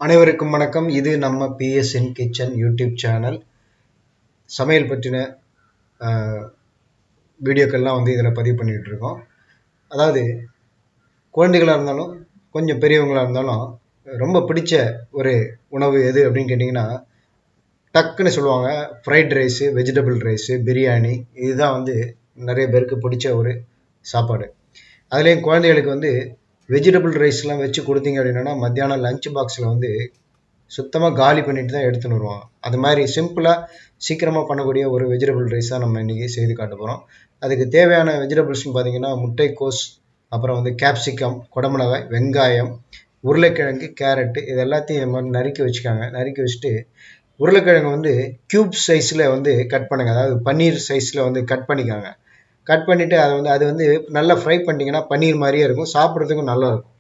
அனைவருக்கும் வணக்கம். இது நம்ம PSN கிச்சன் யூடியூப் சேனல். சமையல் பற்றின வீடியோக்கள்லாம் இதில் பதிவு பண்ணிகிட்டு இருக்கோம். அதாவது குழந்தைகளாக இருந்தாலும் கொஞ்சம் பெரியவங்களாக இருந்தாலும் ரொம்ப பிடிச்ச ஒரு உணவு எது அப்படின்னு கேட்டிங்கன்னா, டக்குன்னு சொல்லுவாங்க fried rice, vegetable rice, biryani. இதுதான் நிறைய பேருக்கு பிடிச்ச ஒரு சாப்பாடு. அதுலேயும் குழந்தைகளுக்கு வெஜிடபிள் ரைஸ்லாம் வச்சு கொடுத்தீங்க அப்படின்னா மத்தியானம் லஞ்ச் பாக்ஸில் சுத்தமாக காலி பண்ணிட்டு தான் எடுத்துன்னு வருவாங்க. அது மாதிரி சிம்பிளாக சீக்கிரமாக பண்ணக்கூடிய ஒரு வெஜிடபிள் ரைஸ் தான் நம்ம இன்றைக்கி செய்து காட்ட போகிறோம். அதுக்கு தேவையான வெஜிடபிள்ஸ்னு பார்த்தீங்கன்னா முட்டைக்கோஸ், அப்புறம் கேப்சிகம், குடமிளகாய், வெங்காயம், உருளைக்கிழங்கு, கேரட்டு, இது எல்லாத்தையும் இந்த மாதிரி நறுக்கி வச்சுக்காங்க. நறுக்கி வச்சுட்டு உருளைக்கிழங்கு க்யூப் சைஸில் கட் பண்ணுங்க. அதாவது பன்னீர் சைஸில் கட் பண்ணிக்காங்க. கட் பண்ணிவிட்டு அதை அது நல்லா ஃப்ரை பண்ணிட்டீங்கன்னா பன்னீர் மாதிரியே இருக்கும், சாப்பிட்றதுக்கும் நல்லா இருக்கும்.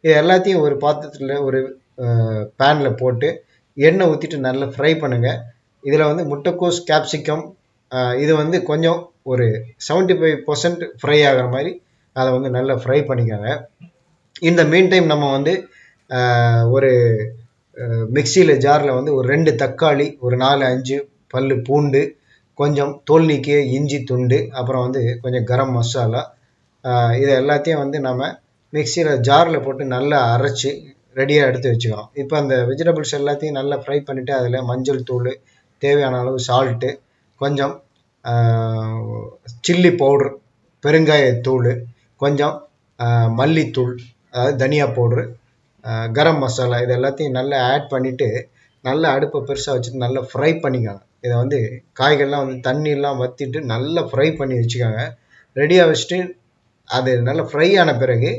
இது எல்லாத்தையும் ஒரு பாத்திரத்தில் ஒரு பேனில் போட்டு எண்ணெய் ஊற்றிட்டு நல்லா ஃப்ரை பண்ணுங்கள். இதில் முட்டைக்கோஸ், கேப்சிகம் இது கொஞ்சம் ஒரு 75% ஃப்ரை ஆகிற மாதிரி அதை நல்லா ஃப்ரை பண்ணிக்கோங்க. இந்த மீன் டைம் நம்ம ஒரு மிக்சியில் ஜாரில் ஒரு 2 தக்காளி, ஒரு 4-5 பல் பூண்டு, கொஞ்சம் தோல் நீக்கிய இஞ்சி துண்டு, அப்புறம் கொஞ்சம் கரம் மசாலா, இதை எல்லாத்தையும் நம்ம மிக்சியில் ஜாரில் போட்டு நல்லா அரைச்சி ரெடியாக எடுத்து வச்சுக்கிறோம். இப்போ அந்த வெஜிடபிள்ஸ் எல்லாத்தையும் நல்லா ஃப்ரை பண்ணிவிட்டு அதில் மஞ்சள் தூள், தேவையான அளவு சால்ட்டு, கொஞ்சம் சில்லி பவுட்ரு, பெருங்காயத்தூள், கொஞ்சம் மல்லித்தூள், அதாவது தனியா பவுட்ரு, கரம் மசாலா, இது எல்லாத்தையும் நல்லா ஆட் பண்ணிவிட்டு நல்லா அடுப்பை பெருசாக வச்சுட்டு நல்லா ஃப்ரை பண்ணிக்காங்க. இதை காய்கள்லாம் தண்ணியெல்லாம் வற்றிட்டு நல்லா ஃப்ரை பண்ணி வச்சுக்காங்க. ரெடியாக வச்சுட்டு அது நல்லா ஃப்ரை ஆன பிறகு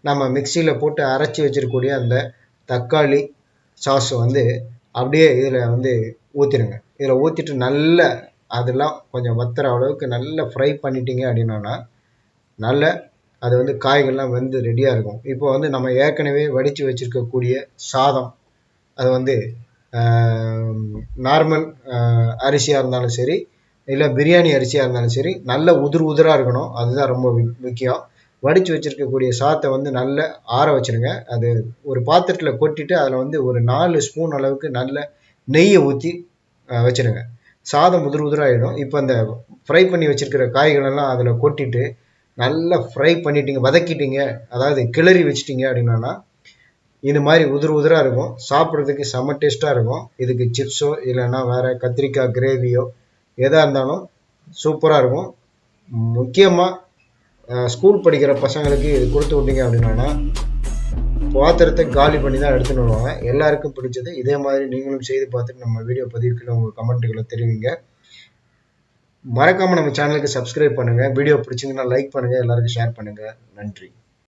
நம்ம மிக்சியில் போட்டு அரைச்சி வச்சிருக்கக்கூடிய அந்த தக்காளி சாஸ் அப்படியே இதில் ஊற்றிடுங்க. இதில் ஊற்றிட்டு நல்லா அதெல்லாம் கொஞ்சம் வத்துற அளவுக்கு நல்லா ஃப்ரை பண்ணிட்டீங்க அப்படின்னா நல்ல அது காய்கள்லாம் ரெடியாக இருக்கும். இப்போ நம்ம ஏற்கனவே வடித்து வச்சுருக்கக்கூடிய சாதம், அது நார்மல் அரிசியாக இருந்தாலும் சரி, இல்லை பிரியாணி அரிசியாக இருந்தாலும் சரி, நல்ல உதிராக இருக்கணும். அதுதான் ரொம்ப முக்கியம். வடித்து வச்சுருக்கக்கூடிய சாதத்தை நல்லா ஆற வச்சுருங்க. அது ஒரு பாத்திரத்தில் கொட்டிட்டு அதில் ஒரு 4 ஸ்பூன் அளவுக்கு நல்ல நெய்யை ஊற்றி வச்சுருங்க. சாதம் உதிராகிடும். இப்போ அந்த ஃப்ரை பண்ணி வச்சுருக்கிற காய்களெல்லாம் அதில் கொட்டிட்டு நல்லா ஃப்ரை பண்ணிட்டீங்க, வதக்கிட்டீங்க, அதாவது கிளறி வச்சிட்டிங்க அப்படின்னா இது மாதிரி உதிராக இருக்கும். சாப்பிட்றதுக்கு செம்ம டேஸ்ட்டாக இருக்கும். இதுக்கு சிப்ஸோ இல்லைன்னா வேறு கத்திரிக்காய் கிரேவியோ எதாக இருந்தாலும் சூப்பராக இருக்கும். முக்கியமாக ஸ்கூல் படிக்கிற பசங்களுக்கு இது கொடுத்து விட்டீங்க அப்படின்னா பாத்திரத்தை காலி பண்ணி தான் எடுத்துன்னு வருவாங்க. எல்லாருக்கும் பிடிச்சது. இதே மாதிரி நீங்களும் செய்து பார்த்துட்டு நம்ம வீடியோ பதிவுக்குள்ள உங்கள் கமெண்ட்டுகளை தெரிவிங்க. மறக்காமல் நம்ம சேனலுக்கு சப்ஸ்கிரைப் பண்ணுங்கள். வீடியோ பிடிச்சிங்கன்னா லைக் பண்ணுங்கள், எல்லாருக்கும் ஷேர் பண்ணுங்கள். நன்றி.